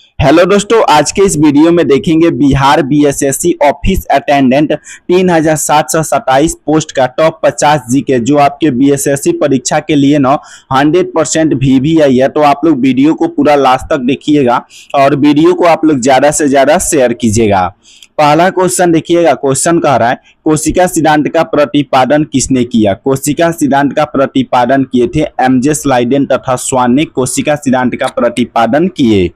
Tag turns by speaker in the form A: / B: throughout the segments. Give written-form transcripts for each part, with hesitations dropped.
A: Hello दोस्तों, आज के इस वीडियो में देखेंगे Bihar BSSC office attendant 3727 post का टॉप 50 जीके जो आपके बीएसएससी परीक्षा के लिए ना 100% वीवीआई है। तो आप लोग वीडियो को पूरा लास्ट तक देखिएगा और वीडियो को आप लोग ज्यादा से ज्यादा शेयर कीजिएगा। पहला क्वेश्चन देखिएगा, क्वेश्चन कह रहा है कोशिका सिद्धांत का प्रतिपादन किसने किया। कोशिका सिद्धांत का प्रतिपादन किए थे एमजे स्लाइडेन तथा स्वान ने कोशिका सिद्धांत का प्रतिपादन किए।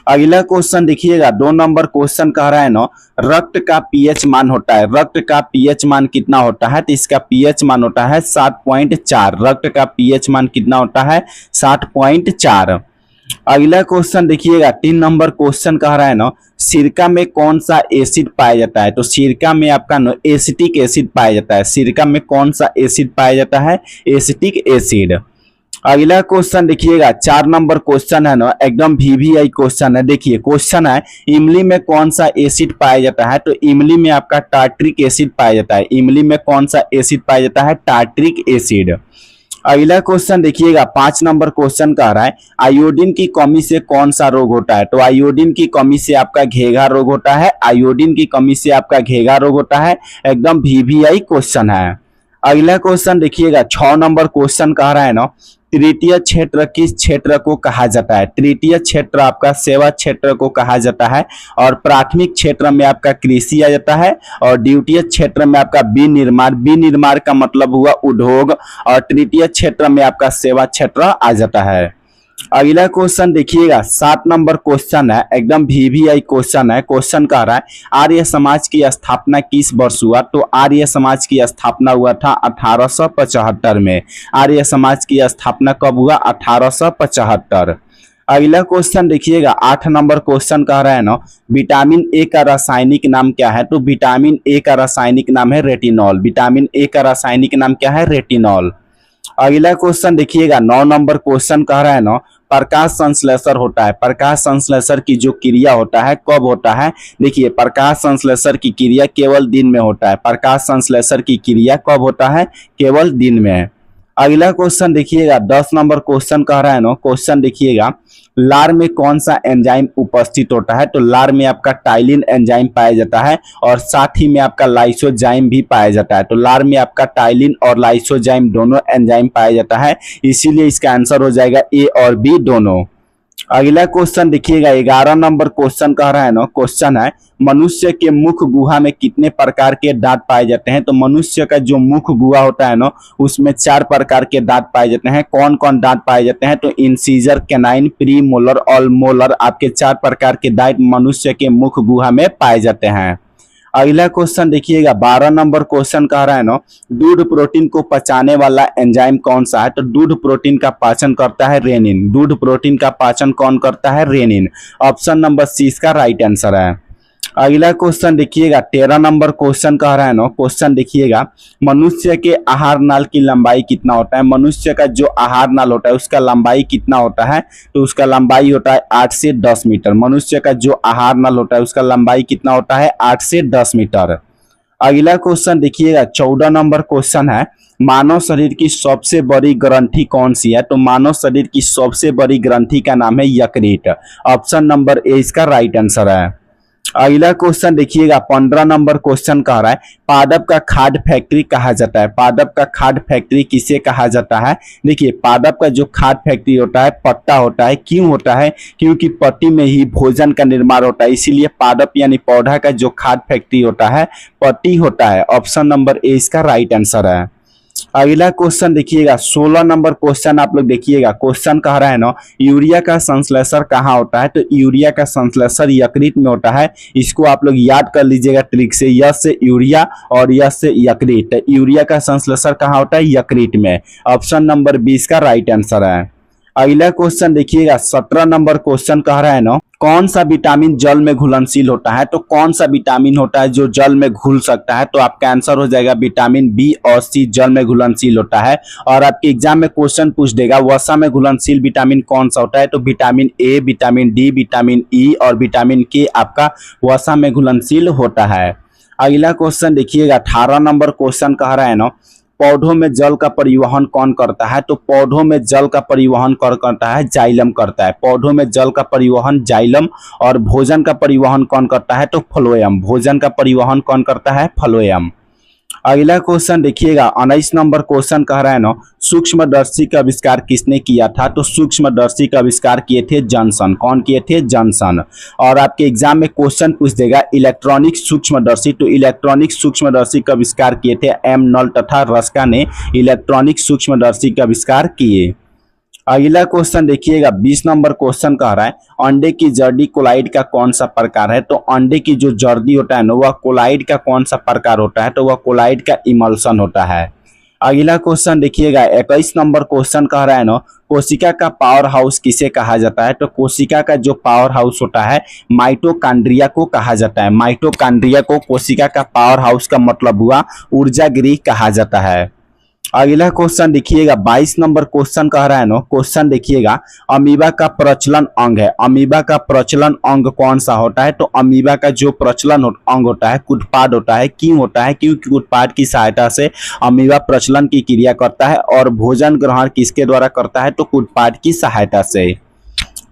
A: अगला क्वेश्चन देखिएगा, 2 नंबर क्वेश्चन कह रहा है ना रक्त का पीएच मान होता है। रक्त का पीएच मान कितना होता है? तो इसका पीएच मान होता है 7.4। रक्त का पीएच मान कितना होता है? 7.4। अगला क्वेश्चन देखिएगा, 3 नंबर क्वेश्चन कह रहा है ना सिरका में कौन सा एसिड पाया जाता है। तो सिरका में आपका ना एसिटिक एसिड पाया जाता है। सिरका में कौन सा एसिड पाया जाता है? Acetic acid. अगला क्वेश्चन देखिएगा, 4 नंबर क्वेश्चन है ना एकदम वीवीआई क्वेश्चन है। देखिए क्वेश्चन है इमली में कौन सा एसिड पाया जाता है। तो इमली में आपका टार्ट्रिक एसिड पाया जाता है। इमली में कौन सा एसिड पाया जाता है? Tartaric acid. अगला क्वेश्चन देखिएगा, 5 नंबर क्वेश्चन कह रहा है आयोडीन की कमी से कौन सा रोग होता है। तो आयोडीन की कमी से आपका घेघा रोग होता है। आयोडीन की कमी से आपका घेघा रोग होता है। एकदम वीवीआई क्वेश्चन है। अगला क्वेश्चन देखिएगा, 6 नंबर क्वेश्चन कह रहा है ना तृतीय क्षेत्र किस क्षेत्र को कहा जाता है। तृतीय क्षेत्र आपका सेवा क्षेत्र को कहा जाता है और प्राथमिक क्षेत्र में आपका कृषि आ जाता है और द्वितीय क्षेत्र में आपका विनिर्माण। विनिर्माण का मतलब हुआ उद्योग और तृतीय क्षेत्र में आपका सेवा क्षेत्र आ जाता है। अगला क्वेश्चन देखिएगा, 7 नंबर क्वेश्चन है एकदम वीवीआई क्वेश्चन है। क्वेश्चन कह रहा है आर्य समाज की स्थापना किस वर्ष हुआ। तो आर्य समाज की स्थापना हुआ था 1875 में। आर्य समाज की स्थापना कब हुआ? 1875। अगला क्वेश्चन देखिएगा, 8 नंबर क्वेश्चन कह रहा है ना विटामिन ए का रासायनिक नाम क्या है। तो विटामिन ए का रासायनिक नाम है रेटिनॉल। विटामिन ए का रासायनिक नाम क्या है? रेटिनॉल। अगला क्वेश्चन देखिएगा, 9 नंबर क्वेश्चन कह रहा है ना प्रकाश संश्लेषण होता है। प्रकाश संश्लेषण की जो क्रिया होता है कब होता है? देखिए प्रकाश संश्लेषण की क्रिया केवल दिन में होता है। प्रकाश संश्लेषण की क्रिया कब होता है? केवल दिन में। अगला क्वेश्चन देखिएगा, 10 नंबर क्वेश्चन कह रहा है ना क्वेश्चन देखिएगा लार में कौन सा एंजाइम उपस्थित होता है। तो लार में आपका टाइलिन एंजाइम पाया जाता है और साथ ही में आपका लाइसोजाइम भी पाया जाता है। तो लार में आपका टाइलिन और लाइसोजाइम दोनों एंजाइम पाया जाता है, इसीलिए इसका आंसर हो जाएगा ए और बी दोनों। अगला क्वेश्चन देखिएगा, 11 नंबर क्वेश्चन कह रहा है ना क्वेश्चन है मनुष्य के मुख गुहा में कितने प्रकार के दांत पाए जाते हैं। तो मनुष्य का जो मुख गुहा होता है ना उसमें 4 प्रकार के दांत पाए जाते हैं। कौन कौन दांत पाए जाते हैं? तो इंसीजर, कैनाइन, प्री मोलर और मोलर आपके 4 प्रकार के दांत मनुष्य के मुख गुहा में पाए जाते हैं। अगला क्वेश्चन देखिएगा, 12 नंबर क्वेश्चन कह रहा है ना दूध प्रोटीन को पचाने वाला एंजाइम कौन सा है। तो दूध प्रोटीन का पाचन करता है रेनिन। दूध प्रोटीन का पाचन कौन करता है? रेनिन। ऑप्शन नंबर सी इसका राइट आंसर है। अगला क्वेश्चन देखिएगा, 13 नंबर क्वेश्चन कह रहा है ना क्वेश्चन देखिएगा मनुष्य के आहार नाल की लंबाई कितना होता है। मनुष्य का जो आहार नाल होता है उसका लंबाई कितना होता है। तो उसका लंबाई होता है 8 से 10 मीटर। मनुष्य का जो आहार नाल होता है उसका लंबाई कितना होता है? 8 से 10 मीटर। अगला क्वेश्चन देखिएगा, 14 नंबर क्वेश्चन है मानव शरीर की सबसे बड़ी ग्रंथि कौन सी है। तो मानव शरीर की सबसे बड़ी ग्रंथि का नाम है यकृत। ऑप्शन नंबर ए इसका राइट आंसर है। अगला क्वेश्चन देखिएगा, 15 नंबर क्वेश्चन कह रहा है पादप का खाद फैक्ट्री कहा जाता है। पादप का खाद फैक्ट्री किसे कहा जाता है? देखिए पादप का जो खाद फैक्ट्री होता है पत्ता होता है। क्यों होता है? क्योंकि पत्ती में ही भोजन का निर्माण होता है, इसीलिए पादप यानी पौधा का जो खाद फैक्ट्री होता है पत्ती होता है। ऑप्शन नंबर ए इसका राइट आंसर है। अगला क्वेश्चन देखिएगा, 16 नंबर क्वेश्चन आप लोग देखिएगा क्वेश्चन कह रहा है ना यूरिया का संश्लेषण कहाँ होता है। तो यूरिया का संश्लेषण यकृत में होता है। इसको आप लोग याद कर लीजिएगा ट्रिक से, यस से यूरिया और यस से यकृत। यूरिया का संश्लेषण कहाँ होता है? यकृत में। ऑप्शन नंबर 20 का राइट आंसर है। अगला क्वेश्चन देखिएगा, 17 नंबर क्वेश्चन कह रहा है ना कौन सा विटामिन जल में घुलनशील होता है। तो कौन सा विटामिन होता है जो जल में घुल सकता है। तो आपका आंसर हो जाएगा विटामिन बी और सी जल में घुलनशील होता है। और आपके एग्जाम में क्वेश्चन पूछ देगा वसा में घुलनशील विटामिन कौन सा होता है। तो vitamin A, vitamin D, vitamin E और विटामिन के आपका वसा में घुलनशील होता है। अगला क्वेश्चन देखिएगा, 18 नंबर क्वेश्चन कह रहा है ना पौधों में जल का परिवहन कौन करता है? तो पौधों में जल का परिवहन कौन करता है? जाइलम करता है। पौधों में जल का परिवहन जाइलम। और भोजन का परिवहन कौन करता है? तो फ्लोएम। भोजन का परिवहन कौन करता है? फ्लोएम। अगला क्वेश्चन देखिएगा, 19 नंबर क्वेश्चन कह रहा है ना, सूक्ष्मदर्शी का आविष्कार किसने किया था? तो सूक्ष्मदर्शी का आविष्कार किए थे जॉनसन। कौन किए थे? जॉनसन। और आपके एग्जाम में क्वेश्चन पूछ देगा इलेक्ट्रॉनिक सूक्ष्मदर्शी, तो इलेक्ट्रॉनिक सूक्ष्मदर्शी का आविष्कार किए थे एम नल तथा रस्का ने इलेक्ट्रॉनिक सूक्ष्मदर्शी का आविष्कार किए। अगला क्वेश्चन देखिएगा, 20 नंबर क्वेश्चन कह रहा है अंडे की जर्दी कोलाइड का कौन सा प्रकार है? तो अंडे की जो जर्दी होता है ना वह कोलाइड का कौन सा प्रकार होता है? तो वह कोलाइड का इमल्सन होता है। अगला क्वेश्चन देखिएगा, 21 नंबर क्वेश्चन कह रहा है ना, कोशिका का पावर हाउस किसे कहा जाता है? तो कोशिका का जो पावर हाउस होता है माइटोकांड्रिया को कहा जाता है। माइटोकांड्रिया को कोशिका का पावर हाउस का मतलब हुआ ऊर्जा गृह कहा जाता है। अगला क्वेश्चन देखिएगा, 22 नंबर क्वेश्चन कह रहा है ना, क्वेश्चन देखिएगा, अमीबा का प्रचलन अंग है। अमीबा का प्रचलन अंग कौन सा होता है? तो अमीबा का जो प्रचलन अंग होता है कुटपाद होता है। क्यों होता है? क्योंकि कुटपाद की सहायता से अमीबा प्रचलन की क्रिया करता है। और भोजन ग्रहण किसके द्वारा करता है? तो कुटपाद की सहायता से।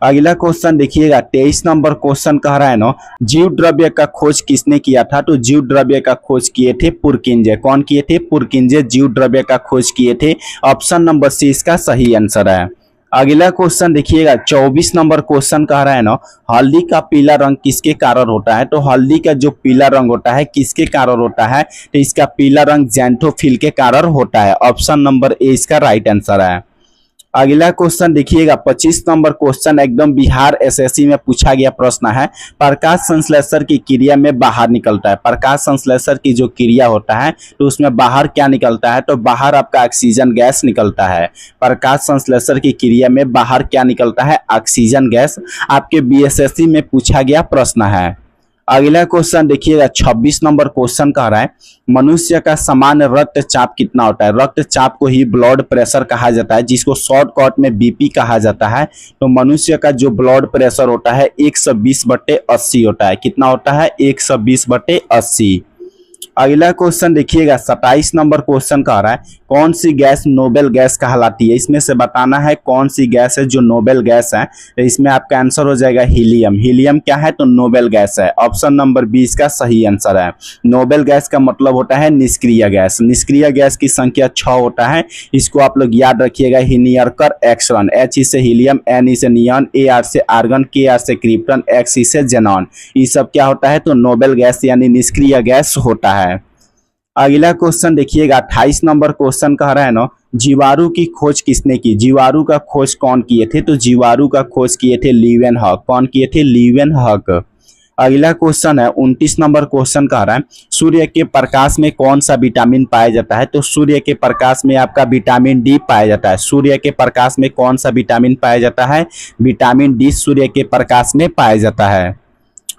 A: अगला क्वेश्चन देखिएगा, 23 नंबर क्वेश्चन कह रहा है ना, जीव द्रव्य का खोज किसने किया था? तो जीव द्रव्य का खोज किए थे पुरकिंजे। कौन किए थे? पुरकिंजे जीव द्रव्य का खोज किए थे। ऑप्शन नंबर सी इसका सही आंसर है। अगला क्वेश्चन देखिएगा, 24 नंबर क्वेश्चन कह रहा है ना, हल्दी का पीला रंग किसके कारण होता है? तो हल्दी का जो पीला रंग होता है किसके कारण होता है? तो इसका पीला रंग ज़ैंथोफिल के कारण होता है। ऑप्शन नंबर ए इसका राइट आंसर है। अगला क्वेश्चन देखिएगा, 25 नंबर क्वेश्चन एकदम बिहार एसएससी में पूछा गया प्रश्न है, प्रकाश संश्लेषण की क्रिया में बाहर निकलता है। प्रकाश संश्लेषण की जो क्रिया होता है तो उसमें बाहर क्या निकलता है? तो बाहर आपका ऑक्सीजन गैस निकलता है। प्रकाश संश्लेषण की क्रिया में बाहर क्या निकलता है? Oxygen gas. आपके बीएसएससी में पूछा गया प्रश्न है। अगला क्वेश्चन देखिएगा, 26 नंबर क्वेश्चन कह रहा है मनुष्य का सामान्य रक्तचाप कितना होता है? रक्तचाप को ही ब्लड प्रेशर कहा जाता है, जिसको शॉर्टकट में बीपी कहा जाता है। तो मनुष्य का जो ब्लड प्रेशर होता है 120/80 होता है। कितना होता है? 120/80। अगला क्वेश्चन देखिएगा, 27 नंबर क्वेश्चन कह रहा है कौन सी गैस नोबेल गैस कहलाती है? इसमें से बताना है कौन सी गैस है जो नोबेल गैस है। तो इसमें आपका आंसर हो जाएगा हीलियम। हीलियम क्या है? तो नोबेल गैस है। ऑप्शन नंबर 20 का सही आंसर है। नोबेल गैस का मतलब होता है निष्क्रिय गैस। निष्क्रिय गैस की संख्या 6 होता है। इसको आप लोग याद रखिएगा, हीनियरकर एक्सन। H से हीलियम, N से नियॉन, AR से आर्गन, KR से क्रिप्टन, X से जेनॉन। ये सब क्या होता है? तो नोबेल गैस यानी निष्क्रिय गैस होता है। अगला क्वेश्चन देखिएगा, 28 नंबर क्वेश्चन कह रहा है ना, जीवाणु की खोज किसने की? जीवाणु का खोज कौन किए थे? तो जीवाणु का खोज किए थे लीवेनहॉक। कौन किए थे? लीवेनहॉक। अगला क्वेश्चन है 29 नंबर क्वेश्चन कह रहा है सूर्य के प्रकाश में कौन सा विटामिन पाया जाता है? तो सूर्य के प्रकाश में आपका विटामिन डी पाया जाता है। सूर्य के प्रकाश में कौन सा विटामिन पाया जाता है? विटामिन डी सूर्य के प्रकाश में पाया जाता है।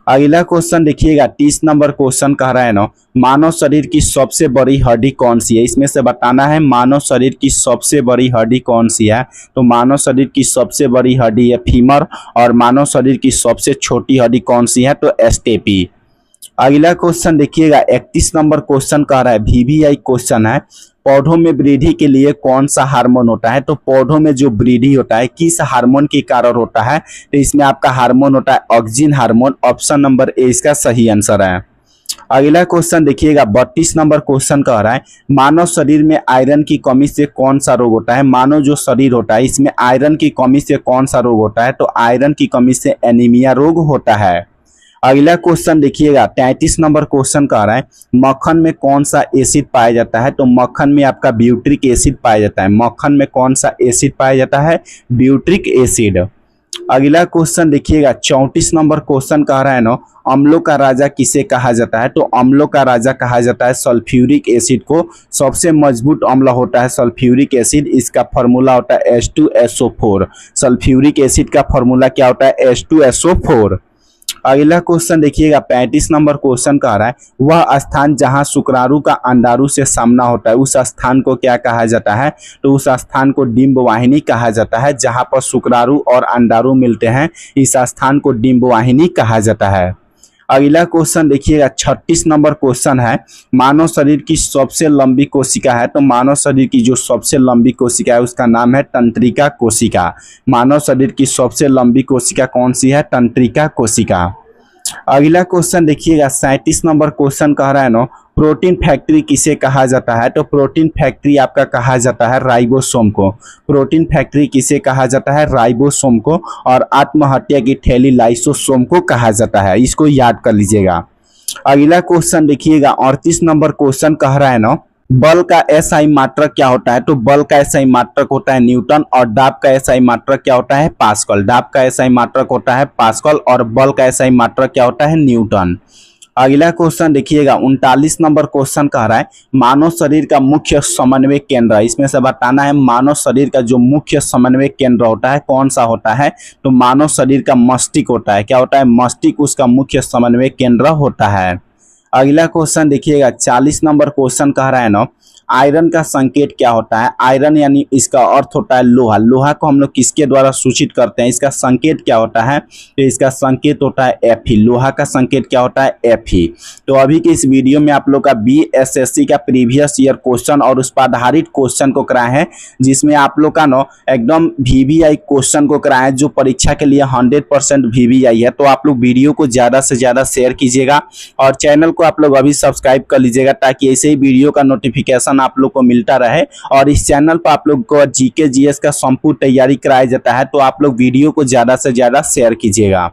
A: अगला क्वेश्चन देखिएगा, 30 नंबर क्वेश्चन कह रहा है ना, मानव शरीर की सबसे बड़ी हड्डी कौन सी है? इसमें से बताना है मानव शरीर की सबसे बड़ी हड्डी कौन सी है। तो मानव शरीर की सबसे बड़ी हड्डी है फीमर। और मानव शरीर की सबसे छोटी हड्डी कौन सी है? तो स्टेपी। अगला क्वेश्चन देखिएगा, 31 नंबर क्वेश्चन कह रहा है VVI क्वेश्चन है, पौधों में वृद्धि के लिए कौन सा हार्मोन होता है? तो पौधों में जो वृद्धि होता है किस हार्मोन के कारण होता है? तो इसमें आपका हार्मोन होता है auxin hormone. Option number A इसका सही आंसर है। अगला क्वेश्चन देखिएगा, 32 नंबर क्वेश्चन कह रहा है मानव शरीर में आयरन की कमी से कौन सा रोग होता है? मानव जो शरीर होता है इसमें आयरन की कमी से कौन सा रोग होता है? तो आयरन की कमी से एनीमिया रोग होता है। अगला क्वेश्चन देखिएगा, 33 नंबर क्वेश्चन कह रहा है मक्खन में कौन सा एसिड पाया जाता है? तो मक्खन में आपका ब्यूट्रिक एसिड पाया जाता है। मक्खन में कौन सा एसिड पाया जाता है? Butyric acid. अगला क्वेश्चन देखिएगा, 34 नंबर क्वेश्चन कह रहा है ना, अम्लों का राजा किसे कहा जाता है? तो अम्लों का राजा कहा जाता है सल्फ्यूरिक एसिड को। सबसे मजबूत अम्ल होता है सल्फ्यूरिक एसिड। इसका फॉर्मूला होता है H2SO4। सल्फ्यूरिक एसिड का फॉर्मूला क्या होता है? H2SO4। अगला क्वेश्चन देखिएगा, 35 नंबर क्वेश्चन कह रहा है वह स्थान जहां शुक्राणु का अंडाणु से सामना होता है उस स्थान को क्या कहा जाता है? तो उस स्थान को डिंब वाहिनी कहा जाता है। जहां पर शुक्राणु और अंडाणु मिलते हैं इस स्थान को डिंब वाहिनी कहा जाता है। अगला क्वेश्चन देखिएगा 36 नंबर क्वेश्चन है, मानव शरीर की सबसे लंबी कोशिका है। तो मानव शरीर की जो सबसे लंबी कोशिका है उसका नाम है तंत्रिका कोशिका। मानव शरीर की सबसे लंबी कोशिका कौन सी है? तंत्रिका कोशिका। अगला क्वेश्चन देखिएगा 37 नंबर क्वेश्चन कह रहा है ना, प्रोटीन फैक्ट्री किसे कहा जाता है? तो प्रोटीन फैक्ट्री आपका कहा जाता है राइबोसोम को। प्रोटीन फैक्ट्री किसे कहा जाता है? राइबोसोम को। और आत्महत्या की थैली लाइसोसोम को कहा जाता है, इसको याद कर लीजिएगा। अगला क्वेश्चन देखिएगा 38 नंबर क्वेश्चन कह रहा है ना, बल का एसआई मात्रक क्या होता है? तो बल का एसआई मात्रक होता है न्यूटन और दाब का एसआई मात्रक क्या होता है? पास्कल। दाब का एसआई मात्रक होता है पास्कल और बल का एसआई मात्रक क्या होता है? न्यूटन। अगला क्वेश्चन देखिएगा 39 नंबर क्वेश्चन कह रहा है, मानव शरीर का मुख्य समन्वय केंद्र। इसमें से बताना है मानव शरीर का जो मुख्य समन्वय केंद्र होता है कौन सा होता है? तो मानव शरीर का मस्तिष्क होता है। क्या होता है? मस्तिष्क उसका मुख्य समन्वय केंद्र होता है। अगला क्वेश्चन देखिएगा 40 नंबर क्वेश्चन कह रहा है ना, आयरन का संकेत क्या होता है? आयरन यानी इसका अर्थ होता है लोहा। लोहा को हम लोग किसके द्वारा सूचित करते हैं? इसका संकेत क्या होता है? तो इसका संकेत होता है Fe। लोहा का संकेत क्या होता है? Fe। तो अभी के इस वीडियो में आप लोग का बीएसएससी का प्रीवियस ईयर क्वेश्चन और उस पर आधारित क्वेश्चन को कराए हैं, जिसमें आप लोग का ना एकदम VVI क्वेश्चन को कराए जो परीक्षा के लिए 100% VVI है। तो आप लोग वीडियो को ज़्यादा से ज़्यादा शेयर कीजिएगा और चैनल को आप लोग अभी सब्सक्राइब कर लीजिएगा, ताकि ऐसे ही वीडियो का नोटिफिकेशन आप लोग को मिलता रहे। और इस चैनल पर आप लोग को जीके जीएस का संपूर्ण तैयारी कराया जाता है, तो आप लोग वीडियो को ज़्यादा से ज़्यादा शेयर कीजिएगा।